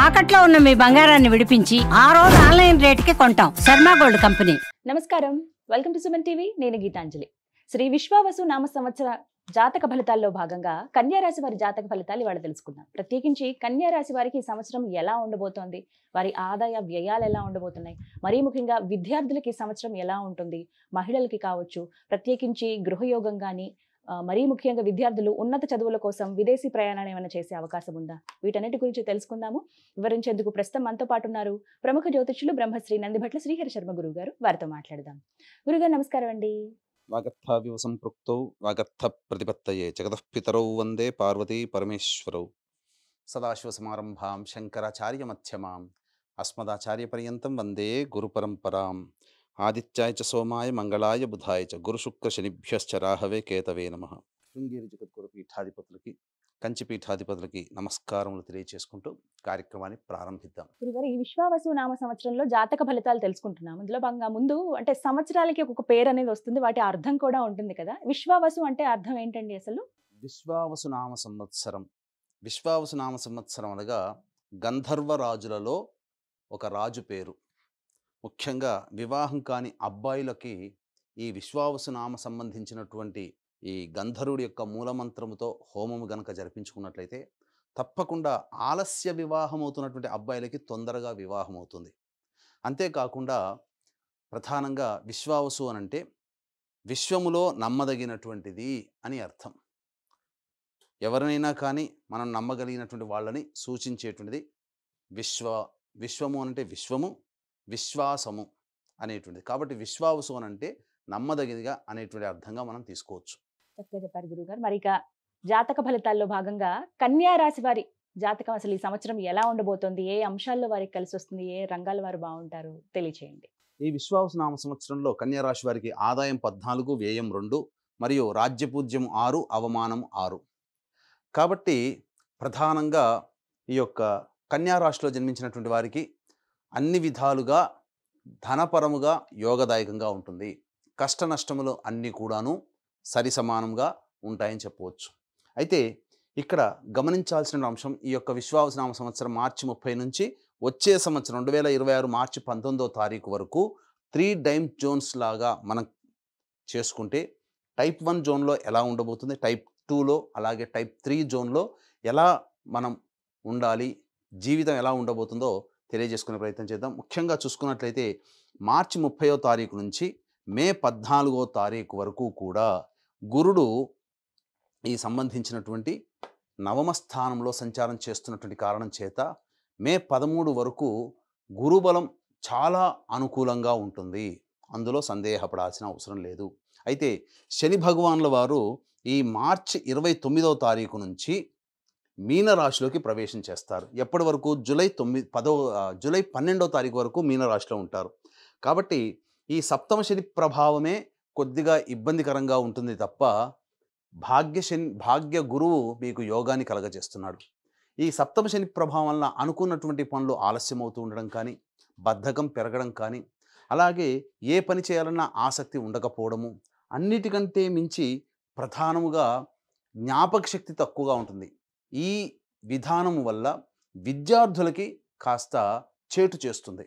తాకట్లో ఉన్న మీ బంగారాన్ని విడిపించి ఆ రోజు ఆన్లైన్ రేటుకి కొంటాం. Sharma gold company. నమస్కారం, వెల్కమ్ టు సుమన్ టీవీ. నేను గీతాంజలి. శ్రీ విశ్వావసు నామ సంవత్సర జాతక ఫలితాల్లో భాగంగా కన్యా రాశి వారి జాతక ఫలితాలు ఇవాళ తెలుసుకుందాం. ప్రత్యేకించి కన్యా రాశి వారికి ఈ సంవత్సరం ఎలా ఉండబోతోంది, వారి ఆదాయ వ్యయాలు ఎలా ఉండబోతున్నాయి, మరీ ముఖ్యంగా విద్యార్థులకి ఈ సంవత్సరం ఎలా ఉంటుంది, మహిళలకి కావచ్చు, ప్రత్యేకించి గృహయోగం కానీ, మరీ ముఖ్యంగా విద్యార్థులు ఉన్నత చదువుల కోసం విదేశీ ప్రయాణాలు ఏమైనా చేసే అవకాశం ఉందా, వీటన్నిటి గురించి తెలుసుకుందాము. వివరించేందుకు ప్రస్తుతం మనతో పాటు ఉన్నారు ప్రముఖ జ్యోతిష్యులు బ్రహ్మశ్రీ నందిభట్ల శ్రీహరి శర్మ గురువు గారు. వారితో మాట్లాడదాం. గురుగారు నమస్కారం అండి. వాగర్థావివ సంపృక్తౌ వాగర్థ ప్రతిపత్తయే జగతఃపితరౌ వందే పార్వతీ పరమేశ్వరౌ. సదాశివసమారంభాం శంకరాచార్య మధ్యమాం అస్మదాచార్య పర్యంతం వందే గురు పరంపరాం. ఆదిత్యాయ చ సోమాయ మంగళాయ బుధాయ చ గురు శుక్ర శనిభ్యశ్చ రాహవే కేతవే నమః. శృంగేరి జగద్గురు పీఠాధిపతులకి, కంచి పీఠాధిపతులకి నమస్కారములు తెలియజేసుకుంటూ కార్యక్రమాన్ని ప్రారంభిద్దాం. గురుగారు, ఈ విశ్వావసు నామ సంవత్సరంలో జాతక ఫలితాలు తెలుసుకుంటున్నాం. ఇందులో భాగంగా ముందు అంటే సంవత్సరాలకి ఒక్కొక్క పేరు అనేది వస్తుంది, వాటి అర్థం కూడా ఉంటుంది కదా. విశ్వావసు అంటే అర్థం ఏంటండి అసలు? విశ్వావసు నామ సంవత్సరం, విశ్వావసు నామ సంవత్సరం అనగా గంధర్వ రాజులలో ఒక రాజు పేరు. ముఖ్యంగా వివాహం కాని అబ్బాయిలకి ఈ విశ్వావసు నామ సంబంధించినటువంటి ఈ గంధర్వుడి యొక్క మూలమంత్రముతో హోమము గనక జరిపించుకున్నట్లయితే తప్పకుండా ఆలస్య వివాహం అవుతున్నటువంటి అబ్బాయిలకి తొందరగా వివాహం అవుతుంది. అంతేకాకుండా ప్రధానంగా విశ్వావసు అనంటే విశ్వములో నమ్మదగినటువంటిది అని అర్థం. ఎవరినైనా కానీ మనం నమ్మగలిగినటువంటి వాళ్ళని సూచించేటువంటిది విశ్వము అనంటే విశ్వము, విశ్వాసము అనేటువంటిది. కాబట్టి విశ్వావసు అనంటే నమ్మదగినదిగా అనేటువంటి అర్థంగా మనం తీసుకోవచ్చు. చక్కగా చెప్పారు గురుగారు. మరి ఇక జాతక ఫలితాల్లో భాగంగా కన్యా రాశి వారి జాతకం అసలు ఈ సంవత్సరం ఎలా ఉండబోతోంది, ఏ అంశాల్లో వారికి కలిసి వస్తుంది, ఏ రంగాల వారు బాగుంటారు తెలియచేయండి. ఈ విశ్వావసు నామ సంవత్సరంలో కన్యా రాశి వారికి ఆదాయం 14, వ్యయం 2 మరియు రాజ్యపూజ్యం 6, అవమానం 6. కాబట్టి ప్రధానంగా ఈ యొక్క కన్యా రాశిలో జన్మించినటువంటి వారికి అన్ని విధాలుగా ధనపరముగా యోగదాయకంగా ఉంటుంది. కష్ట నష్టములు అన్నీ కూడాను సరి సమానంగా ఉంటాయని చెప్పవచ్చు. అయితే ఇక్కడ గమనించాల్సిన అంశం, ఈ యొక్క విశ్వావసు నామ సంవత్సరం మార్చి 30 నుంచి వచ్చే సంవత్సరం 2026 మార్చి 19వ తారీఖు వరకు 3 టైమ్ జోన్స్ లాగా మనం చేసుకుంటే టైప్ 1 జోన్లో ఎలా ఉండబోతుంది, టైప్ 2లో అలాగే టైప్ 3 జోన్లో ఎలా మనం ఉండాలి, జీవితం ఎలా ఉండబోతుందో తెలియజేసుకునే ప్రయత్నం చేద్దాం. ముఖ్యంగా చూసుకున్నట్లయితే మార్చి 30వ తారీఖు నుంచి మే 14వ తారీఖు వరకు కూడా గురుడు ఈ సంబంధించినటువంటి నవమ స్థానంలో సంచారం చేస్తున్నటువంటి కారణం చేత మే 13 వరకు గురుబలం చాలా అనుకూలంగా ఉంటుంది. అందులో సందేహపడాల్సిన అవసరం లేదు. అయితే శని భగవానుల వారు ఈ మార్చి 29వ తారీఖు నుంచి మీనరాశిలోకి ప్రవేశం చేస్తారు. ఎప్పటి వరకు? జూలై 12వ తారీఖు వరకు మీనరాశిలో ఉంటారు. కాబట్టి ఈ సప్తమ శని ప్రభావమే కొద్దిగా ఇబ్బందికరంగా ఉంటుంది తప్ప భాగ్య గురువు మీకు యోగాన్ని కలగజేస్తున్నాడు. ఈ సప్తమ శని ప్రభావం వలన అనుకున్నటువంటి పనులు ఆలస్యం అవుతూ ఉండడం కానీ, బద్ధకం పెరగడం కానీ, అలాగే ఏ పని చేయాలన్నా ఆసక్తి ఉండకపోవడము, అన్నిటికంటే మించి ప్రధానముగా జ్ఞాపక శక్తి తక్కువగా ఉంటుంది. ఈ విధానము వల్ల విద్యార్థులకి కాస్త చేటు చేస్తుంది.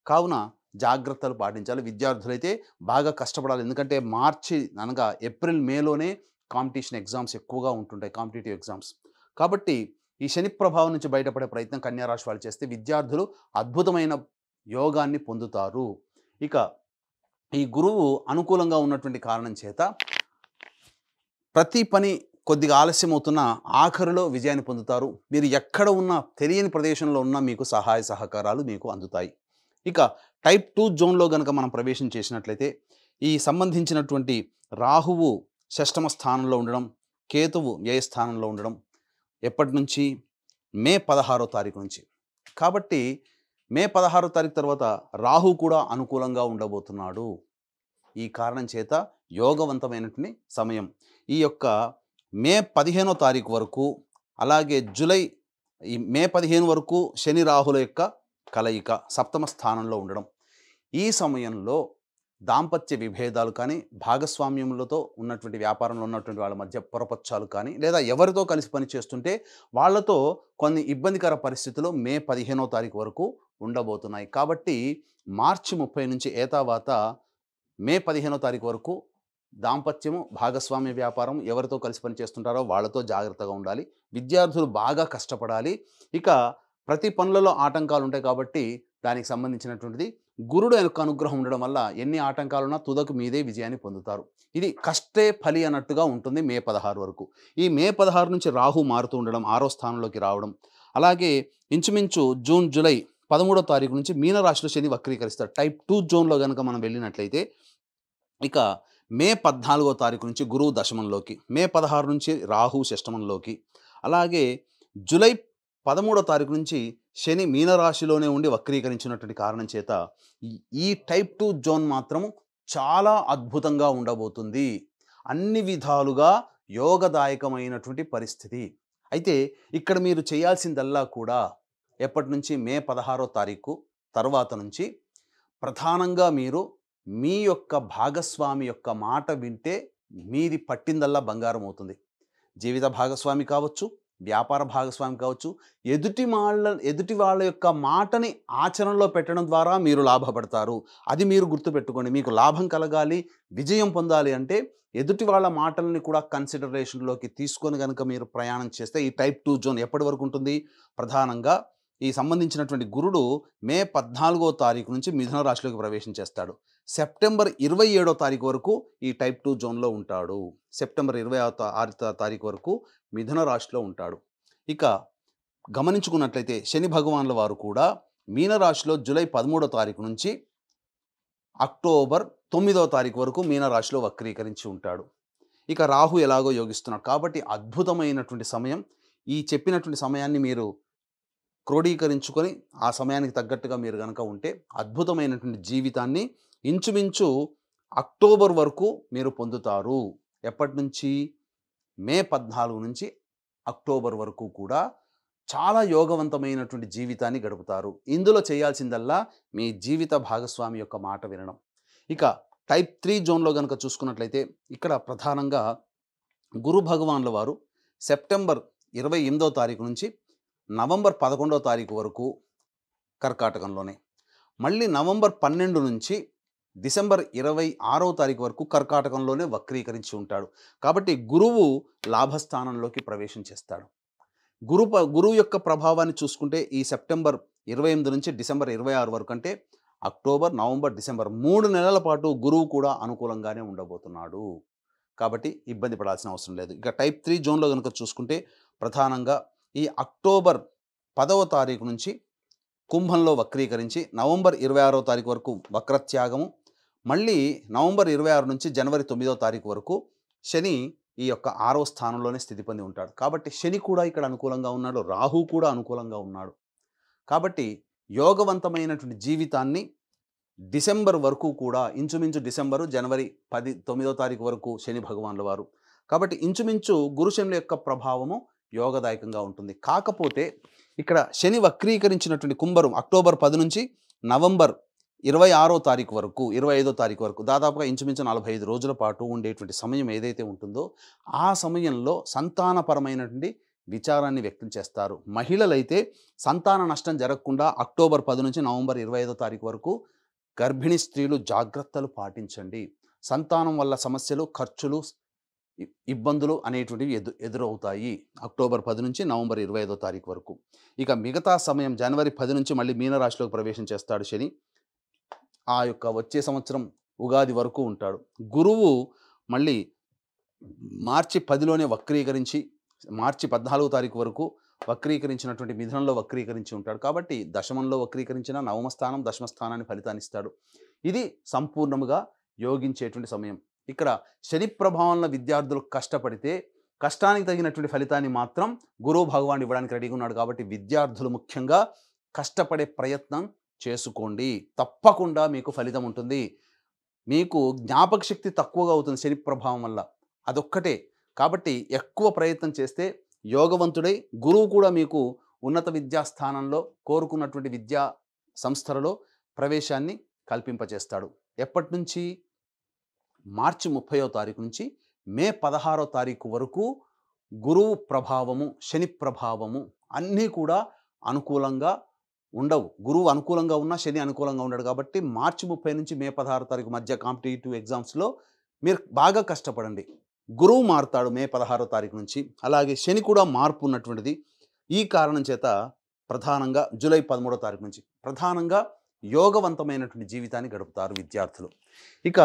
కావున జాగ్రత్తలు పాటించాలి. విద్యార్థులైతే బాగా కష్టపడాలి. ఎందుకంటే మార్చి అనగా ఏప్రిల్ మేలోనే కాంపిటీషన్ ఎగ్జామ్స్ ఎక్కువగా ఉంటుంటాయి, కాంపిటేటివ్ ఎగ్జామ్స్. కాబట్టి ఈ శని ప్రభావం నుంచి బయటపడే ప్రయత్నం కన్యా రాశి వాళ్ళు చేస్తే విద్యార్థులు అద్భుతమైన యోగాన్ని పొందుతారు. ఇక ఈ గురువు అనుకూలంగా ఉన్నటువంటి కారణం చేత ప్రతి పని కొద్దిగా ఆలస్యం అవుతున్నా ఆఖరిలో విజయాన్ని పొందుతారు. మీరు ఎక్కడ ఉన్నా, తెలియని ప్రదేశంలో ఉన్నా మీకు సహాయ సహకారాలు మీకు అందుతాయి. ఇక టైప్ 2 జోన్లో కనుక మనం ప్రవేశం చేసినట్లయితే ఈ సంబంధించినటువంటి రాహువు షష్టమ స్థానంలో ఉండడం, కేతువు వ్యయ స్థానంలో ఉండడం ఎప్పటి నుంచి? మే 16వ తారీఖు నుంచి. కాబట్టి మే 16వ తారీఖు తర్వాత రాహు కూడా అనుకూలంగా ఉండబోతున్నాడు. ఈ కారణం చేత యోగవంతమైనటువంటి సమయం. ఈ యొక్క మే 15వ తారీఖు వరకు, అలాగే మే 15 వరకు శని రాహుల యొక్క కలయిక సప్తమ స్థానంలో ఉండడం. ఈ సమయంలో దాంపత్య విభేదాలు కానీ, భాగస్వామ్యములతో ఉన్నటువంటి వ్యాపారంలో ఉన్నటువంటి వాళ్ళ మధ్య పొరపచ్చాలు కానీ, లేదా ఎవరితో కలిసి పని చేస్తుంటే వాళ్ళతో కొన్ని ఇబ్బందికర పరిస్థితులు మే 15వ తారీఖు వరకు ఉండబోతున్నాయి. కాబట్టి మార్చి 30 నుంచి ఏతావాత మే 15వ తారీఖు వరకు దాంపత్యము, భాగస్వామ్య వ్యాపారం ఎవరితో కలిసి పని చేస్తుంటారో వాళ్ళతో జాగ్రత్తగా ఉండాలి. విద్యార్థులు బాగా కష్టపడాలి. ఇక ప్రతి పనులలో ఆటంకాలు ఉంటాయి కాబట్టి దానికి సంబంధించినటువంటిది గురుడు యొక్క అనుగ్రహం ఉండడం వల్ల ఎన్ని ఆటంకాలున్నా తుదకు మీదే విజయాన్ని పొందుతారు. ఇది కష్టే ఫలి అన్నట్టుగా ఉంటుంది మే 16 వరకు. ఈ మే 16 నుంచి రాహు మారుతూ ఉండడం, 6వ స్థానంలోకి రావడం, అలాగే ఇంచుమించు జూన్, జూలై 13వ తారీఖు నుంచి మీనరాశిలో శని వక్రీకరిస్తాడు. టైప్ 2 జోన్లో కనుక మనం వెళ్ళినట్లయితే ఇక మే 14వ తారీఖు నుంచి గురువు దశమంలోకి, మే 16 నుంచి రాహు షష్టమంలోకి, అలాగే జూలై 13వ తారీఖు నుంచి శని మీనరాశిలోనే ఉండి వక్రీకరించినటువంటి కారణం చేత ఈ టైప్ 2 జోన్ మాత్రము చాలా అద్భుతంగా ఉండబోతుంది. అన్ని విధాలుగా యోగదాయకమైనటువంటి పరిస్థితి. అయితే ఇక్కడ మీరు చేయాల్సిందల్లా కూడా ఎప్పటి నుంచి మే 16వ తారీఖు తర్వాత నుంచి ప్రధానంగా మీరు మీ యొక్క భాగస్వామి యొక్క మాట వింటే మీది పట్టిందల్లా బంగారం అవుతుంది. జీవిత భాగస్వామి కావచ్చు, వ్యాపార భాగస్వామి కావచ్చు, ఎదుటి వాళ్ళ యొక్క మాటని ఆచరణలో పెట్టడం ద్వారా మీరు లాభపడతారు. అది మీరు గుర్తుపెట్టుకోండి. మీకు లాభం కలగాలి, విజయం పొందాలి అంటే ఎదుటి వాళ్ళ మాటలని కూడా కన్సిడరేషన్లోకి తీసుకొని కనుక మీరు ప్రయాణం చేస్తే ఈ టైప్ 2 జోన్ ఎప్పటి వరకు ఉంటుంది? ప్రధానంగా ఈ సంబంధించినటువంటి గురుడు మే 14వ తారీఖు నుంచి మిథున రాశిలోకి ప్రవేశం చేస్తాడు. సెప్టెంబర్ 27వ తారీఖు వరకు ఈ టైప్ 2 జోన్లో ఉంటాడు. సెప్టెంబర్ 26వ తారీఖు వరకు మిథున రాశిలో ఉంటాడు. ఇక గమనించుకున్నట్లయితే శని భగవాన్ల వారు కూడా మీనరాశిలో జూలై 13వ తారీఖు నుంచి అక్టోబర్ 9వ తారీఖు వరకు మీనరాశిలో వక్రీకరించి ఉంటాడు. ఇక రాహు ఎలాగో యోగిస్తున్నాడు. కాబట్టి అద్భుతమైనటువంటి సమయం. ఈ చెప్పినటువంటి సమయాన్ని మీరు క్రోడీకరించుకొని ఆ సమయానికి తగ్గట్టుగా మీరు కనుక ఉంటే అద్భుతమైనటువంటి జీవితాన్ని ఇంచుమించు అక్టోబర్ వరకు మీరు పొందుతారు. ఎప్పటి నుంచి? మే 14 నుంచి అక్టోబర్ వరకు కూడా చాలా యోగవంతమైనటువంటి జీవితాన్ని గడుపుతారు. ఇందులో చేయాల్సిందల్లా మీ జీవిత భాగస్వామి యొక్క మాట వినడం. ఇక టైప్ 3 జోన్లో కనుక చూసుకున్నట్లయితే ఇక్కడ ప్రధానంగా గురు భగవాన్ల వారు సెప్టెంబర్ 28వ తారీఖు నుంచి నవంబర్ 11వ తారీఖు వరకు కర్కాటకంలోనే, మళ్ళీ నవంబర్ 12 నుంచి డిసెంబర్ 26వ తారీఖు వరకు కర్కాటకంలోనే వక్రీకరించి ఉంటాడు. కాబట్టి గురువు లాభస్థానంలోకి ప్రవేశం చేస్తాడు. గురువు యొక్క ప్రభావాన్ని చూసుకుంటే ఈ సెప్టెంబర్ 28 నుంచి డిసెంబర్ 26 వరకు అంటే అక్టోబర్, నవంబర్, డిసెంబర్ 3 నెలల పాటు గురువు కూడా అనుకూలంగానే ఉండబోతున్నాడు. కాబట్టి ఇబ్బంది పడాల్సిన అవసరం లేదు. ఇక టైప్ 3 జోన్లో కనుక చూసుకుంటే ప్రధానంగా ఈ అక్టోబర్ 10వ తారీఖు నుంచి కుంభంలో వక్రీకరించి నవంబర్ 26వ తారీఖు వరకు వక్రత్యాగము, మళ్ళీ నవంబర్ 26 నుంచి జనవరి 9వ తారీఖు వరకు శని ఈ యొక్క 6వ స్థానంలోనే స్థితి పొంది ఉంటాడు. కాబట్టి శని కూడా ఇక్కడ అనుకూలంగా ఉన్నాడు, రాహు కూడా అనుకూలంగా ఉన్నాడు. కాబట్టి యోగవంతమైనటువంటి జీవితాన్ని డిసెంబర్ వరకు కూడా ఇంచుమించు డిసెంబరు, జనవరి 9వ తారీఖు వరకు శని భగవాన్ల వారు. కాబట్టి ఇంచుమించు గురు శనుల యొక్క ప్రభావము యోగదాయకంగా ఉంటుంది. కాకపోతే ఇక్కడ శని వక్రీకరించినటువంటి కుంభరం అక్టోబర్ 10 నుంచి నవంబర్ 26వ తారీఖు వరకు, 25వ తారీఖు వరకు దాదాపుగా ఇంచుమించు 45 రోజుల పాటు ఉండేటువంటి సమయం ఏదైతే ఉంటుందో ఆ సమయంలో సంతానపరమైనటువంటి విచారాన్ని వ్యక్తం చేస్తారు. మహిళలైతే సంతాన నష్టం జరగకుండా అక్టోబర్ 10 నుంచి నవంబర్ 25వ తారీఖు వరకు గర్భిణీ స్త్రీలు జాగ్రత్తలు పాటించండి. సంతానం వల్ల సమస్యలు, ఖర్చులు, ఇబ్బందులు అనేటువంటివి ఎదురవుతాయి అక్టోబర్ 10 నుంచి నవంబర్ 25వ తారీఖు వరకు. ఇక మిగతా సమయం జనవరి 10 నుంచి మళ్ళీ మీనరాశిలోకి ప్రవేశం చేస్తాడు శని. ఆ యొక్క వచ్చే సంవత్సరం ఉగాది వరకు ఉంటాడు. గురువు మళ్ళీ మార్చి 10లోనే వక్రీకరించి మార్చి 14వ తారీఖు వరకు వక్రీకరించినటువంటి మిథునంలో వక్రీకరించి ఉంటాడు. కాబట్టి దశమంలో వక్రీకరించిన నవమ స్థానం, దశమ స్థానాన్ని ఫలితాన్ని ఇస్తాడు. ఇది సంపూర్ణముగా యోగించేటువంటి సమయం. ఇక్కడ శని ప్రభావంలో విద్యార్థులు కష్టపడితే కష్టానికి తగినటువంటి ఫలితాన్ని మాత్రం గురువు భగవాన్ ఇవ్వడానికి రెడీగా ఉన్నాడు. కాబట్టి విద్యార్థులు ముఖ్యంగా కష్టపడే ప్రయత్నం చేసుకోండి. తప్పకుండా మీకు ఫలితం ఉంటుంది. మీకు జ్ఞాపక శక్తి తక్కువగా అవుతుంది శని ప్రభావం వల్ల, అదొక్కటే. కాబట్టి ఎక్కువ ప్రయత్నం చేస్తే యోగవంతుడై గురువు కూడా మీకు ఉన్నత విద్యాస్థానంలో కోరుకున్నటువంటి విద్యా సంస్థలలో ప్రవేశాన్ని కల్పింపచేస్తాడు. ఎప్పటి నుంచి? మార్చి 30వ తారీఖు నుంచి మే 16వ తారీఖు వరకు గురువు ప్రభావము, శని ప్రభావము అన్నీ కూడా అనుకూలంగా ఉండవు. గురువు అనుకూలంగా ఉన్నా శని అనుకూలంగా ఉండడు. కాబట్టి మార్చి 30 నుంచి మే 16 తారీఖు మధ్య కాంపిటేటివ్ ఎగ్జామ్స్లో మీరు బాగా కష్టపడండి. గురువు మారుతాడు మే 16వ తారీఖు నుంచి. అలాగే శని కూడా మార్పు ఉన్నటువంటిది. ఈ కారణం చేత ప్రధానంగా జూలై 13వ తారీఖు నుంచి ప్రధానంగా యోగవంతమైనటువంటి జీవితాన్ని గడుపుతారు విద్యార్థులు. ఇక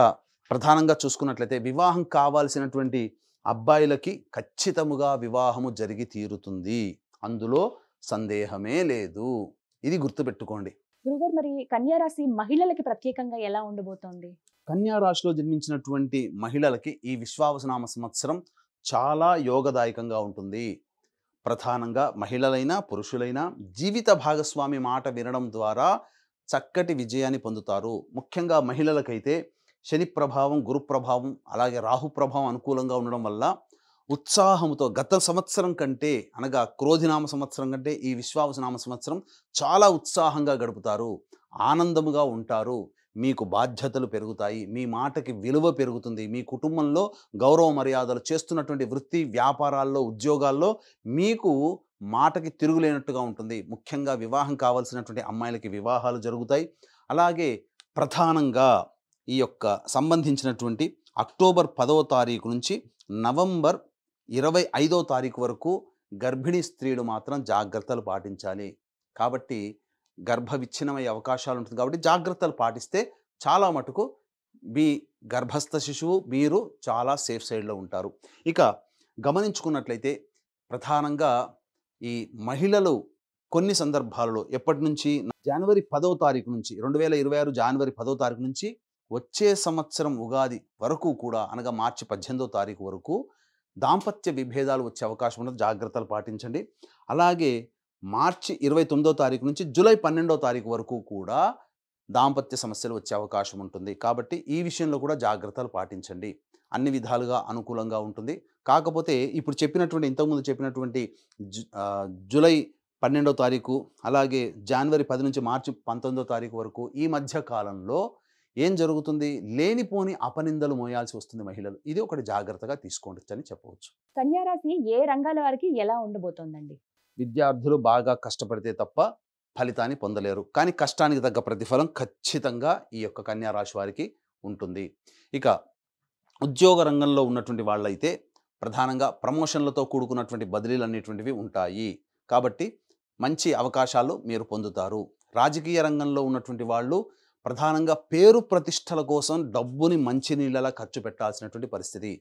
ప్రధానంగా చూసుకున్నట్లయితే వివాహం కావాల్సినటువంటి అబ్బాయిలకి ఖచ్చితముగా వివాహము జరిగి తీరుతుంది. అందులో సందేహమే లేదు. ఇది గుర్తుపెట్టుకోండి. గురుగారు, మరి కన్యా రాశి మహిళలకి ప్రత్యేకంగా ఎలా ఉండబోతోంది? కన్యా రాశిలో జన్మించినటువంటి మహిళలకి ఈ విశ్వావసునామ సంవత్సరం చాలా యోగదాయకంగా ఉంటుంది. ప్రధానంగా మహిళలైనా పురుషులైనా జీవిత భాగస్వామి మాట వినడం ద్వారా చక్కటి విజయాన్ని పొందుతారు. ముఖ్యంగా మహిళలకైతే శని ప్రభావం, గురు ప్రభావం, అలాగే రాహు ప్రభావం అనుకూలంగా ఉండడం వల్ల ఉత్సాహంతో గత సంవత్సరం కంటే, అనగా క్రోధినామ సంవత్సరం కంటే ఈ విశ్వావసునామ సంవత్సరం చాలా ఉత్సాహంగా గడుపుతారు, ఆనందముగా ఉంటారు. మీకు బాధ్యతలు పెరుగుతాయి, మీ మాటకి విలువ పెరుగుతుంది, మీ కుటుంబంలో గౌరవ మర్యాదలు, చేస్తున్నటువంటి వృత్తి వ్యాపారాల్లో ఉద్యోగాల్లో మీకు మాటకి తిరుగులేనట్టుగా ఉంటుంది. ముఖ్యంగా వివాహం కావాల్సినటువంటి అమ్మాయిలకి వివాహాలు జరుగుతాయి. అలాగే ప్రధానంగా ఈ యొక్క సంబంధించినటువంటి అక్టోబర్ 10వ తారీఖు నుంచి నవంబర్ 25వ తారీఖు వరకు గర్భిణీ స్త్రీలు మాత్రం జాగ్రత్తలు పాటించాలి. కాబట్టి గర్భ విచ్ఛిన్నమయ్యే అవకాశాలు ఉంటుంది. కాబట్టి జాగ్రత్తలు పాటిస్తే చాలా మటుకు మీ గర్భస్థ శిశువు, మీరు చాలా సేఫ్ సైడ్లో ఉంటారు. ఇక గమనించుకున్నట్లయితే ప్రధానంగా ఈ మహిళలు కొన్ని సందర్భాలలో ఎప్పటి నుంచి జనవరి 10వ తారీఖు నుంచి 2026 జనవరి 10వ తారీఖు నుంచి వచ్చే సంవత్సరం ఉగాది వరకు కూడా, అనగా మార్చి 18వ తారీఖు వరకు దాంపత్య విభేదాలు వచ్చే అవకాశం ఉన్నది. జాగ్రత్తలు పాటించండి. అలాగే మార్చి 29వ తారీఖు నుంచి జూలై 12వ తారీఖు వరకు కూడా దాంపత్య సమస్యలు వచ్చే అవకాశం ఉంటుంది. కాబట్టి ఈ విషయంలో కూడా జాగ్రత్తలు పాటించండి. అన్ని విధాలుగా అనుకూలంగా ఉంటుంది. కాకపోతే ఇప్పుడు చెప్పినటువంటి, ఇంతకుముందు చెప్పినటువంటి జూలై 12వ తారీఖు, అలాగే జనవరి 10 నుంచి మార్చి 19వ తారీఖు వరకు ఈ మధ్య కాలంలో ఏం జరుగుతుంది? లేనిపోని అపనిందలు మోయాల్సి వస్తుంది మహిళలు. ఇది ఒకటి జాగ్రత్తగా తీసుకోండి అని చెప్పవచ్చు. కన్యా రాశి ఏ రంగాల వారికి ఎలా ఉండబోతోందండి? విద్యార్థులు బాగా కష్టపడితే తప్ప ఫలితాన్ని పొందలేరు. కానీ కష్టానికి తగ్గ ప్రతిఫలం ఖచ్చితంగా ఈ యొక్క కన్యా రాశి వారికి ఉంటుంది. ఇక ఉద్యోగ రంగంలో ఉన్నటువంటి వాళ్ళైతే ప్రధానంగా ప్రమోషన్లతో కూడుకున్నటువంటి బదిలీలు అనేటువంటివి ఉంటాయి. కాబట్టి మంచి అవకాశాలు మీరు పొందుతారు. రాజకీయ రంగంలో ఉన్నటువంటి వాళ్ళు ప్రధానంగా పేరు ప్రతిష్టల కోసం డబ్బుని మంచినీళ్ళలా ఖర్చు పెట్టాల్సినటువంటి పరిస్థితి.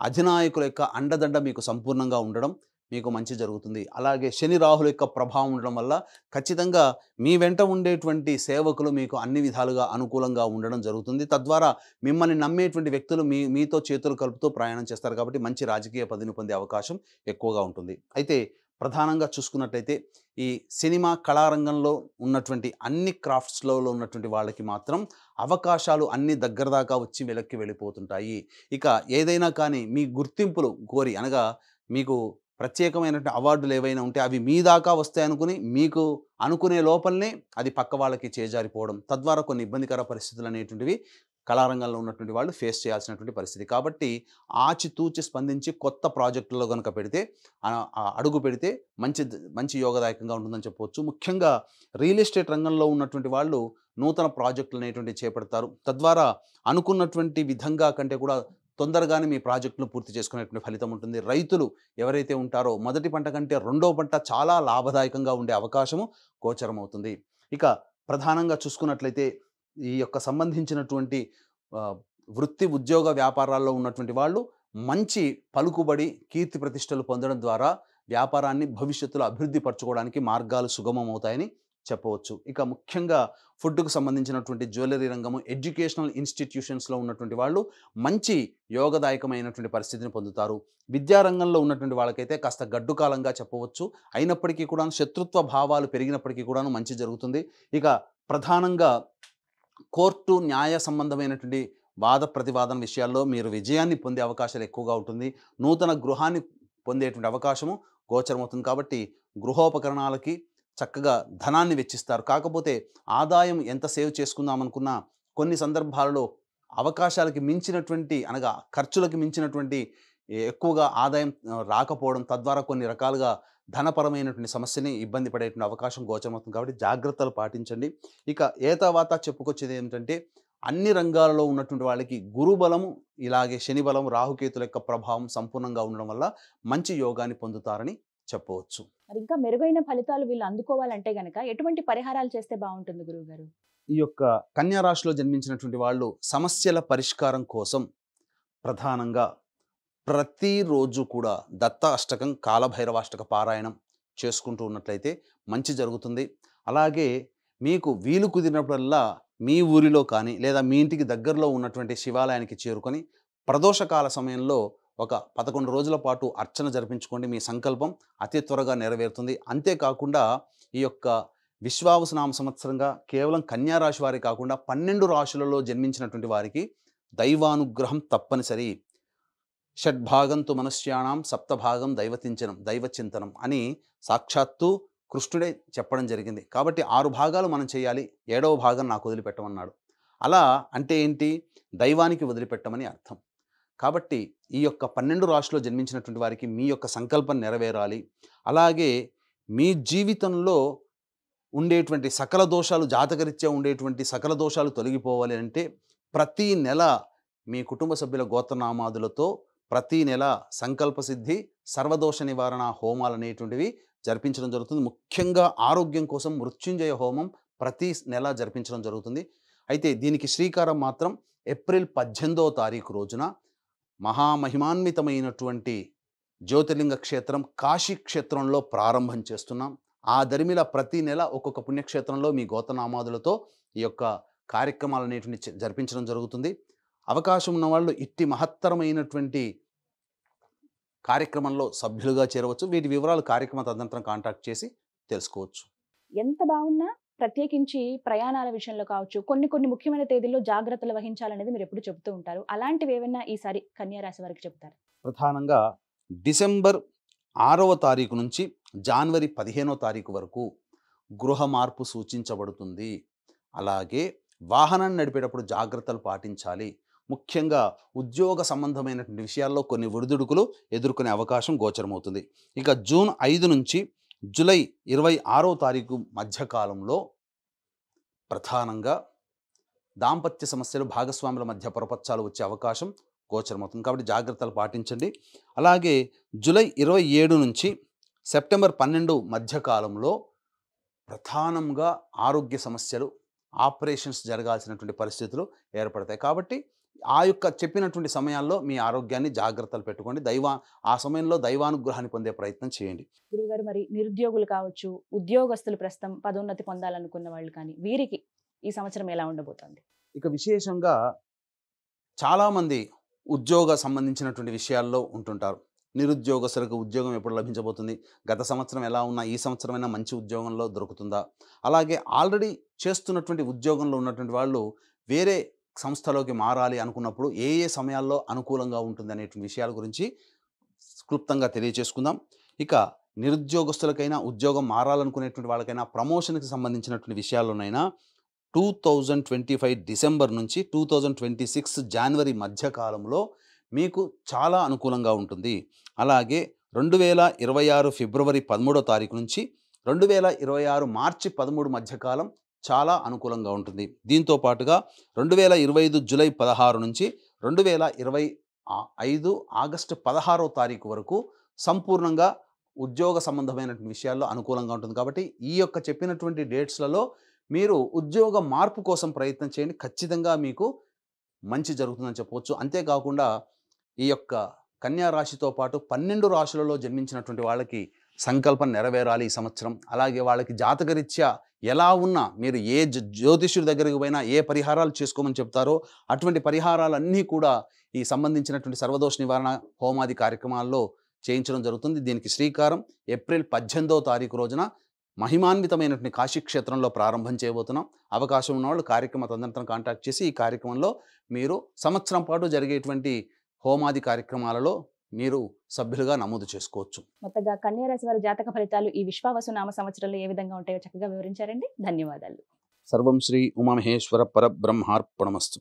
అధినాయకుల యొక్క అండదండ మీకు సంపూర్ణంగా ఉండడం మీకు మంచి జరుగుతుంది. అలాగే శని రాహుల యొక్క ప్రభావం ఉండడం వల్ల ఖచ్చితంగా మీ వెంట ఉండేటువంటి సేవకులు మీకు అన్ని విధాలుగా అనుకూలంగా ఉండడం జరుగుతుంది. తద్వారా మిమ్మల్ని నమ్మేటువంటి వ్యక్తులు మీతో చేతులు కలుపుతూ ప్రయాణం చేస్తారు. కాబట్టి మంచి రాజకీయ పదవిని పొందే అవకాశం ఎక్కువగా ఉంటుంది. అయితే ప్రధానంగా చూసుకున్నట్లయితే ఈ సినిమా కళారంగంలో ఉన్నటువంటి అన్ని క్రాఫ్ట్స్లో ఉన్నటువంటి వాళ్ళకి మాత్రం అవకాశాలు అన్ని దగ్గర దాకా వచ్చి వెనక్కి వెళ్ళిపోతుంటాయి. ఇక ఏదైనా కానీ మీ గుర్తింపులు కోరి, అనగా మీకు ప్రత్యేకమైనటువంటి అవార్డులు ఏవైనా ఉంటే అవి మీ దాకా వస్తాయనుకుని మీకు అనుకునే లోపలనే అది పక్క వాళ్ళకి చేజారిపోవడం, తద్వారా కొన్ని ఇబ్బందికర పరిస్థితులు అనేటువంటివి కళారంగంలో ఉన్నటువంటి వాళ్ళు ఫేస్ చేయాల్సినటువంటి పరిస్థితి. కాబట్టి ఆచితూచి స్పందించి కొత్త ప్రాజెక్టుల్లో కనుక పెడితే, అడుగు పెడితే మంచి యోగదాయకంగా ఉంటుందని చెప్పవచ్చు. ముఖ్యంగా రియల్ ఎస్టేట్ రంగంలో ఉన్నటువంటి వాళ్ళు నూతన ప్రాజెక్టులు అనేటువంటివి చేపడతారు. తద్వారా అనుకున్నటువంటి విధంగా కంటే కూడా తొందరగానే మీ ప్రాజెక్టును పూర్తి చేసుకునేటువంటి ఫలితం ఉంటుంది. రైతులు ఎవరైతే ఉంటారో మొదటి పంట కంటే రెండో పంట చాలా లాభదాయకంగా ఉండే అవకాశము గోచరమవుతుంది. ఇక ప్రధానంగా చూసుకున్నట్లయితే ఈ యొక్క సంబంధించినటువంటి వృత్తి ఉద్యోగ వ్యాపారాల్లో ఉన్నటువంటి వాళ్ళు మంచి పలుకుబడి, కీర్తి ప్రతిష్టలు పొందడం ద్వారా వ్యాపారాన్ని భవిష్యత్తులో అభివృద్ధి పరచుకోవడానికి మార్గాలు సుగమం అవుతాయని చెప్పవచ్చు. ఇక ముఖ్యంగా ఫుడ్కు సంబంధించినటువంటి జ్యువెలరీ రంగము, ఎడ్యుకేషనల్ ఇన్స్టిట్యూషన్స్లో ఉన్నటువంటి వాళ్ళు మంచి యోగదాయకమైనటువంటి పరిస్థితిని పొందుతారు. విద్యారంగంలో ఉన్నటువంటి వాళ్ళకైతే కాస్త గడ్డు కాలంగా చెప్పవచ్చు. అయినప్పటికీ కూడా శత్రుత్వ భావాలు పెరిగినప్పటికీ కూడా మంచి జరుగుతుంది. ఇక ప్రధానంగా కోర్టు న్యాయ సంబంధమైనటువంటి వాద ప్రతివాదన విషయాల్లో మీరు విజయాన్ని పొందే అవకాశాలు ఎక్కువగా ఉంటుంది. నూతన గృహాన్ని పొందేటువంటి అవకాశము గోచరమవుతుంది. కాబట్టి గృహోపకరణాలకి చక్కగా ధనాన్ని వెచ్చిస్తారు. కాకపోతే ఆదాయం ఎంత సేవ్ చేసుకుందాం అనుకున్నా కొన్ని సందర్భాలలో అవకాశాలకి మించినటువంటి అనగా ఖర్చులకు మించినటువంటి ఎక్కువగా ఆదాయం రాకపోవడం, తద్వారా కొన్ని రకాలుగా ధనపరమైనటువంటి సమస్యని ఇబ్బంది పడేటువంటి అవకాశం గోచరమవుతుంది. కాబట్టి జాగ్రత్తలు పాటించండి. ఇక ఏతావాత చెప్పుకొచ్చేది ఏమిటంటే, అన్ని రంగాలలో ఉన్నటువంటి వాళ్ళకి గురుబలము, ఇలాగే శని బలం, రాహుకేతుల యొక్క ప్రభావం సంపూర్ణంగా ఉండడం వల్ల మంచి యోగాన్ని పొందుతారని చెప్పవచ్చు. మరి ఇంకా మెరుగైన ఫలితాలు వీళ్ళు అందుకోవాలంటే గనక ఎటువంటి పరిహారాలు చేస్తే బాగుంటుంది గురువుగారు? ఈ యొక్క కన్యా రాశిలో జన్మించినటువంటి వాళ్ళు సమస్యల పరిష్కారం కోసం ప్రధానంగా ప్రతిరోజు కూడా దత్త అష్టకం, కాలభైరవాష్టక పారాయణం చేసుకుంటూ ఉన్నట్లయితే మంచి జరుగుతుంది. అలాగే మీకు వీలు కుదిరినప్పుడల్లా మీ ఊరిలో కానీ లేదా మీ ఇంటికి దగ్గరలో ఉన్నటువంటి శివాలయానికి చేరుకొని ప్రదోషకాల సమయంలో ఒక 11 రోజుల పాటు అర్చన జరిపించుకోండి. మీ సంకల్పం అతి త్వరగా నెరవేరుతుంది. అంతేకాకుండా ఈ యొక్క విశ్వావసునామ సంవత్సరంగా కేవలం కన్యా రాశి వారి కాకుండా 12 రాశులలో జన్మించినటువంటి వారికి దైవానుగ్రహం తప్పనిసరి. షడ్భాగంతు మనుష్యాణం సప్తభాగం దైవచింతనం అని సాక్షాత్తు కృష్ణుడే చెప్పడం జరిగింది. కాబట్టి 6 భాగాలు మనం చేయాలి, 7వ భాగం నాకు వదిలిపెట్టమన్నాడు. అలా అంటే ఏంటి? దైవానికి వదిలిపెట్టమని అర్థం. కాబట్టి ఈ యొక్క 12 రాశిలో జన్మించినటువంటి వారికి మీ యొక్క సంకల్పం నెరవేరాలి. అలాగే మీ జీవితంలో ఉండేటువంటి సకల దోషాలు, జాతకరీత్యా ఉండేటువంటి సకల దోషాలు తొలగిపోవాలి అంటే ప్రతి నెల మీ కుటుంబ సభ్యుల గోత్రనామాదులతో ప్రతి నెల సంకల్ప సిద్ధి, సర్వదోష నివారణ హోమాలు అనేటువంటివి జరిపించడం జరుగుతుంది. ముఖ్యంగా ఆరోగ్యం కోసం మృత్యుంజయ హోమం ప్రతి నెల జరిపించడం జరుగుతుంది. అయితే దీనికి శ్రీకారం మాత్రం ఏప్రిల్ 18వ తారీఖు రోజున మహామహిమాన్వితమైనటువంటి జ్యోతిర్లింగ క్షేత్రం కాశీ క్షేత్రంలో ప్రారంభం చేస్తున్నాం. ఆ దరిమిల ప్రతి నెల ఒక్కొక్క పుణ్యక్షేత్రంలో మీ గోత్రనామాదులతో ఈ యొక్క కార్యక్రమాలు అనేటువంటి జరిపించడం జరుగుతుంది. అవకాశం ఉన్న వాళ్ళు ఇట్టి మహత్తరమైనటువంటి కార్యక్రమంలో సభ్యులుగా చేరవచ్చు. వీటి వివరాలు కార్యక్రమ తదనంతరం కాంటాక్ట్ చేసి తెలుసుకోవచ్చు. ఎంత బాగున్నా ప్రత్యేకించి ప్రయాణాల విషయంలో కావచ్చు, కొన్ని ముఖ్యమైన తేదీల్లో జాగ్రత్తలు వహించాలనేది మీరు ఎప్పుడు చెబుతూ ఉంటారు. అలాంటివి ఏమైనా ఈసారి కన్యా రాశి వారికి చెప్తారు? ప్రధానంగా డిసెంబర్ 6వ తారీఖు నుంచి జనవరి 15వ తారీఖు వరకు గృహ మార్పు సూచించబడుతుంది. అలాగే వాహనం నడిపేటప్పుడు జాగ్రత్తలు పాటించాలి. ముఖ్యంగా ఉద్యోగ సంబంధమైనటువంటి విషయాల్లో కొన్ని ఒడిదుడుకులు ఎదుర్కొనే అవకాశం గోచరమవుతుంది. ఇక జూన్ 5 నుంచి జూలై 26వ తారీఖు మధ్యకాలంలో ప్రధానంగా దాంపత్య సమస్యలు, భాగస్వాముల మధ్య పొరపచ్చాలు వచ్చే అవకాశం గోచరమవుతుంది. కాబట్టి జాగ్రత్తలు పాటించండి. అలాగే జూలై 27 నుంచి సెప్టెంబర్ 12 మధ్యకాలంలో ప్రధానంగా ఆరోగ్య సమస్యలు, ఆపరేషన్స్ జరగాల్సినటువంటి పరిస్థితులు ఏర్పడతాయి. కాబట్టి ఆ యొక్క చెప్పినటువంటి సమయాల్లో మీ ఆరోగ్యాన్ని జాగ్రత్తలు పెట్టుకోండి. ఆ సమయంలో దైవానుగ్రహాన్ని పొందే ప్రయత్నం చేయండి. గురుగారు, మరి నిరుద్యోగులు కావచ్చు, ఉద్యోగస్తులు ప్రస్తుతం పదోన్నతి పొందాలనుకున్న వాళ్ళు కానీ, వీరికి ఈ సంవత్సరం ఎలా ఉండబోతోంది? ఇక విశేషంగా చాలామంది ఉద్యోగ సంబంధించినటువంటి విషయాల్లో ఉంటుంటారు. నిరుద్యోగస్తులకు ఉద్యోగం ఎప్పుడు లభించబోతుంది? గత సంవత్సరం ఎలా ఉన్నా ఈ సంవత్సరమైనా మంచి ఉద్యోగంలో దొరుకుతుందా? అలాగే ఆల్రెడీ చేస్తున్నటువంటి ఉద్యోగంలో ఉన్నటువంటి వాళ్ళు వేరే సంస్థలోకి మారాలి అనుకున్నప్పుడు ఏ సమయాల్లో అనుకూలంగా ఉంటుంది అనేటువంటి విషయాల గురించి క్లుప్తంగా తెలియచేసుకుందాం. ఇక నిరుద్యోగస్తులకైనా, ఉద్యోగం మారాలనుకునేటువంటి వాళ్ళకైనా, ప్రమోషన్కి సంబంధించినటువంటి విషయాల్లోనైనా 2025 డిసెంబర్ నుంచి 2026 జనవరి మధ్యకాలంలో మీకు చాలా అనుకూలంగా ఉంటుంది. అలాగే 2026 ఫిబ్రవరి 13వ తారీఖు నుంచి 2026 మార్చి 13 మధ్యకాలం చాలా అనుకూలంగా ఉంటుంది. దీంతో పాటుగా 2025 జూలై 16 నుంచి 2025 ఆగస్టు 16వ తారీఖు వరకు సంపూర్ణంగా ఉద్యోగ సంబంధమైనటువంటి విషయాల్లో అనుకూలంగా ఉంటుంది. కాబట్టి ఈ యొక్క చెప్పినటువంటి డేట్స్లలో మీరు ఉద్యోగ మార్పు కోసం ప్రయత్నం చేయండి. ఖచ్చితంగా మీకు మంచి జరుగుతుందని చెప్పవచ్చు. అంతేకాకుండా ఈ యొక్క కన్యా రాశితో పాటు 12 రాశులలో జన్మించినటువంటి వాళ్ళకి సంకల్పం నెరవేరాలి ఈ సంవత్సరం. అలాగే వాళ్ళకి జాతకరీత్యా ఎలా ఉన్నా మీరు ఏ జ్యోతిష్యుడి దగ్గరికి పోయినా ఏ పరిహారాలు చేసుకోమని చెప్తారో అటువంటి పరిహారాలన్నీ కూడా ఈ సంబంధించినటువంటి సర్వదోష నివారణ హోమాది కార్యక్రమాల్లో చేయించడం జరుగుతుంది. దీనికి శ్రీకారం ఏప్రిల్ 18వ తారీఖు రోజున మహిమాన్వితమైనటువంటి కాశీక్షేత్రంలో ప్రారంభం చేయబోతున్నాం. అవకాశం ఉన్నవాళ్ళు కార్యక్రమ తదనంతరం కాంటాక్ట్ చేసి ఈ కార్యక్రమంలో మీరు సంవత్సరం పాటు జరిగేటువంటి హోమాది కార్యక్రమాలలో మీరు సభ్యులుగా నమోదు చేసుకోవచ్చు. మొత్తంగా కన్యా రాశి వారి జాతక ఫలితాలు ఈ విశ్వావసు నామ సంవత్సరంలో ఏ విధంగా ఉంటాయో చక్కగా వివరించారండి. ధన్యవాదాలు. సర్వం శ్రీ ఉమామహేశ్వర పరబ్రహ్మార్పణమస్తు.